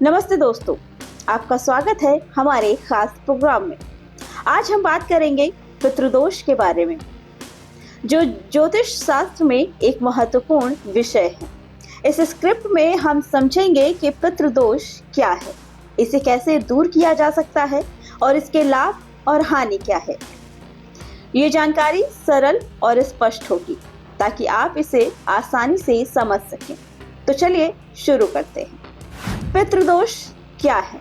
नमस्ते दोस्तों, आपका स्वागत है हमारे खास प्रोग्राम में। आज हम बात करेंगे पितृदोष के बारे में, जो ज्योतिष शास्त्र में एक महत्वपूर्ण विषय है। इस स्क्रिप्ट में हम समझेंगे कि पितृदोष क्या है, इसे कैसे दूर किया जा सकता है और इसके लाभ और हानि क्या है। ये जानकारी सरल और स्पष्ट होगी ताकि आप इसे आसानी से समझ सकें। तो चलिए शुरू करते हैं। पितृदोष क्या है?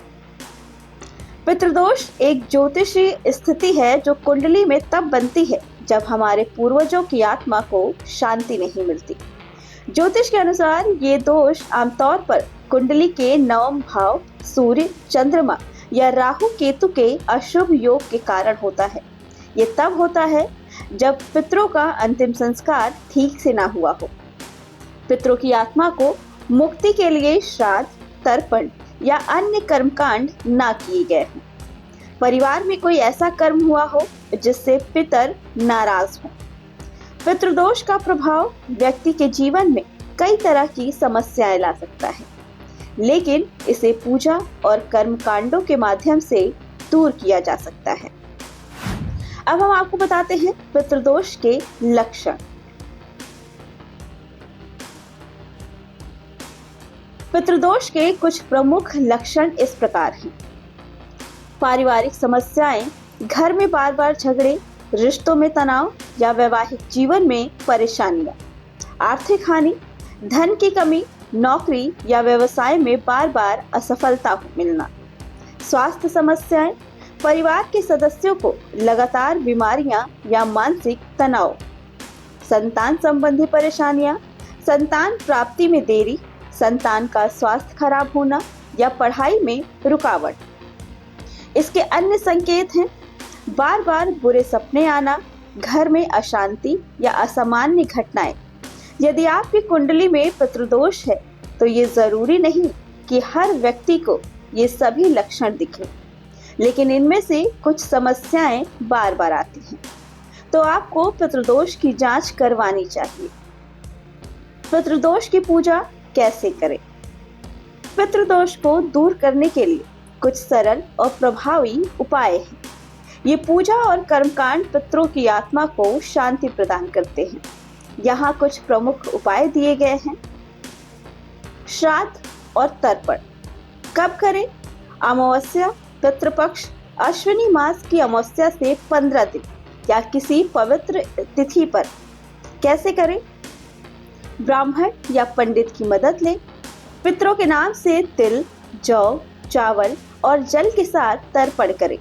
पितृदोष एक ज्योतिषीय स्थिति है जो कुंडली में तब बनती है जब हमारे पूर्वजों की आत्मा को शांति नहीं मिलती। ज्योतिष के अनुसार ये दोष आमतौर पर कुंडली के नवम भाव, सूर्य, चंद्रमा या राहु केतु के अशुभ योग के कारण होता है। ये तब होता है जब पितरों का अंतिम संस्कार ठीक से ना हुआ हो, पितरों की आत्मा को मुक्ति के लिए श्राद्ध, तर्पण या अन्य कर्मकांड ना किए गए हों, परिवार में कोई ऐसा कर्म हुआ हो जिससे पितर नाराज हो। पितृदोष का प्रभाव व्यक्ति के जीवन में कई तरह की समस्याएं ला सकता है, लेकिन इसे पूजा और कर्मकांडों के माध्यम से दूर किया जा सकता है। अब हम आपको बताते हैं पितृदोष के लक्षण। पितृदोष के कुछ प्रमुख लक्षण इस प्रकार हैं। पारिवारिक समस्याएं, घर में बार बार झगड़े, रिश्तों में तनाव या वैवाहिक जीवन में परेशानियां, आर्थिक हानि, धन की कमी, नौकरी या व्यवसाय में बार बार असफलता मिलना, स्वास्थ्य समस्याएं, परिवार के सदस्यों को लगातार बीमारियां या मानसिक तनाव, संतान संबंधी परेशानियां, संतान प्राप्ति में देरी, संतान का स्वास्थ्य खराब होना या पढ़ाई में रुकावट। इसके अन्य संकेत हैं बार बार बुरे सपने आना, घर में अशांति या असामान्य घटनाएं। यदि आपकी कुंडली में पितृदोष है तो ये जरूरी नहीं कि हर व्यक्ति को ये सभी लक्षण दिखें, लेकिन इनमें से कुछ समस्याएं बार बार आती हैं, तो आपको पितृदोष की जांच करवानी चाहिए। पितृदोष की पूजा कैसे करें? पितृदोष को दूर करने के लिए कुछ सरल और प्रभावी उपाय हैं। ये पूजा और कर्मकांड पितरों की आत्मा को शांति प्रदान करते हैं। यहाँ कुछ प्रमुख उपाय दिए गए हैं। श्राद्ध और तर्पण कब करें? अमावस्या, पितृपक्ष, अश्विनी मास की अमावस्या से 15 दिन या किसी पवित्र तिथि पर। कैसे करें? ब्राह्मण या पंडित की मदद लें। पितरों के नाम से तिल, जौ, चावल और जल के साथ तर्पण करें।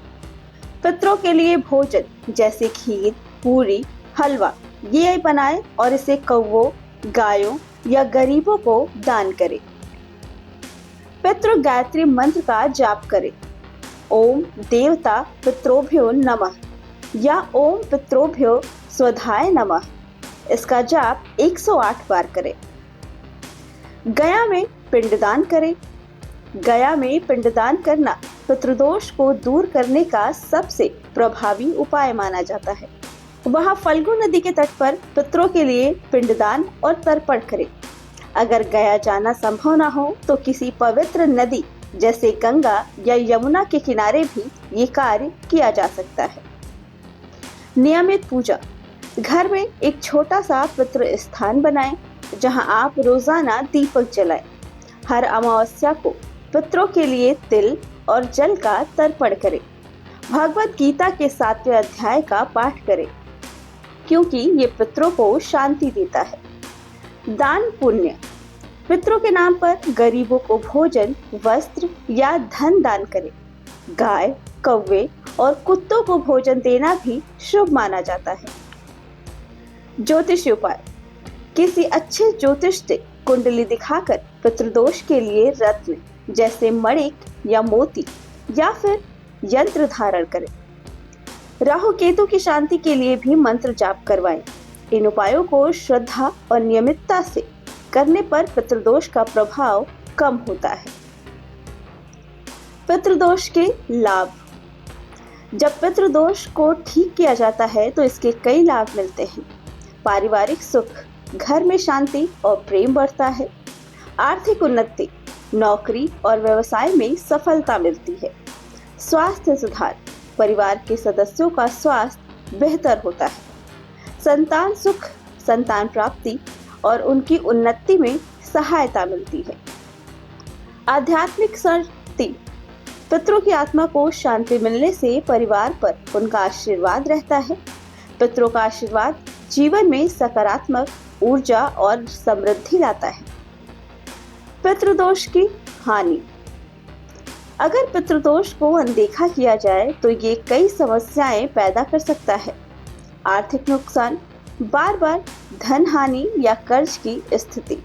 पितरों के लिए भोजन जैसे खीर, पूरी, हलवा ये बनाएं और इसे कौवों, गायों या गरीबों को दान करें। पितृ गायत्री मंत्र का जाप करें। ओम देवता पितरोभ्यो नमः या ओम पितरोभ्यो स्वधाय नमः, इसका जाप 108 बार करें। गया में पिंडदान करें। गया में पिंडदान करना पितृदोष को दूर करने का सबसे प्रभावी उपाय माना जाता है। वहां फल्गु नदी के तट पर पितरों के लिए पिंडदान और तर्पण करें। अगर गया जाना संभव न हो तो किसी पवित्र नदी जैसे गंगा या यमुना के किनारे भी ये कार्य किया जा सकता है। नियमित पूजा। घर में एक छोटा सा पितृ स्थान बनाएं जहां आप रोजाना दीपक जलाएं। हर अमावस्या को पितरों के लिए तिल और जल का तर्पण करें। भगवत गीता के 7वें अध्याय का पाठ करें, क्योंकि ये पितरों को शांति देता है। दान पुण्य। पितरों के नाम पर गरीबों को भोजन, वस्त्र या धन दान करें। गाय, कौवे और कुत्तों को भोजन देना भी शुभ माना जाता है। ज्योतिष उपाय। किसी अच्छे ज्योतिष से कुंडली दिखाकर पितृदोष के लिए रत्न जैसे मणिक या मोती या फिर यंत्र धारण करें। राहु केतु की शांति के लिए भी मंत्र जाप करवाएं। इन उपायों को श्रद्धा और नियमितता से करने पर पितृदोष का प्रभाव कम होता है। पितृदोष के लाभ। जब पितृदोष को ठीक किया जाता है तो इसके कई लाभ मिलते हैं। पारिवारिक सुख, घर में शांति और प्रेम बढ़ता है। आर्थिक उन्नति, नौकरी और व्यवसाय में सफलता मिलती है। स्वास्थ्य सुधार, परिवार के सदस्यों का स्वास्थ्य बेहतर होता है। संतान सुख, संतान प्राप्ति और उनकी उन्नति में सहायता मिलती है। आध्यात्मिक शांति, पितरों की आत्मा को शांति मिलने से परिवार पर उनका आशीर्वाद रहता है। पितरों का आशीर्वाद जीवन में सकारात्मक ऊर्जा और समृद्धि लाता है। पितृदोष की हानि, अगर पितृदोष को अनदेखा किया जाए तो ये कई समस्याएं पैदा कर सकता है। आर्थिक नुकसान, बार बार धन हानि या कर्ज की स्थिति,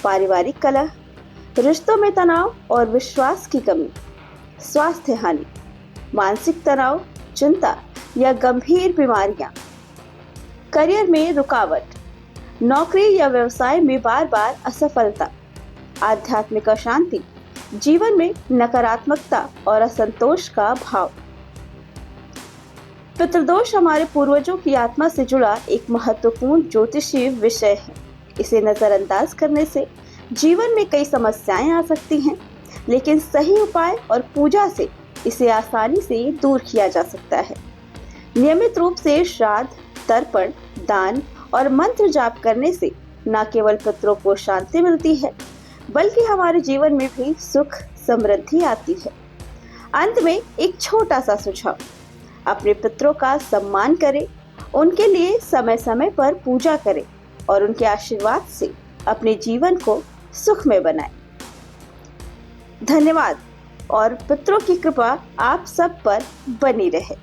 पारिवारिक कलह, रिश्तों में तनाव और विश्वास की कमी, स्वास्थ्य हानि, मानसिक तनाव, चिंता या गंभीर बीमारियां, करियर में रुकावट, नौकरी या व्यवसाय में बार बार असफलता, आध्यात्मिक अशांति, जीवन में नकारात्मकता और असंतोष का भाव। पितृदोष हमारे पूर्वजों की आत्मा से जुड़ा एक महत्वपूर्ण ज्योतिषीय विषय है। इसे नजरअंदाज करने से जीवन में कई समस्याएं आ सकती हैं, लेकिन सही उपाय और पूजा से इसे आसानी से दूर किया जा सकता है। नियमित रूप से श्राद्ध, तर्पण, दान और मंत्र जाप करने से न केवल पितरों को शांति मिलती है, बल्कि हमारे जीवन में भी सुख समृद्धि आती है। अंत में एक छोटा सा सुझाव, अपने पितरों का सम्मान करें, उनके लिए समय समय पर पूजा करें और उनके आशीर्वाद से अपने जीवन को सुखमय बनाएं। धन्यवाद और पितरों की कृपा आप सब पर बनी रहे।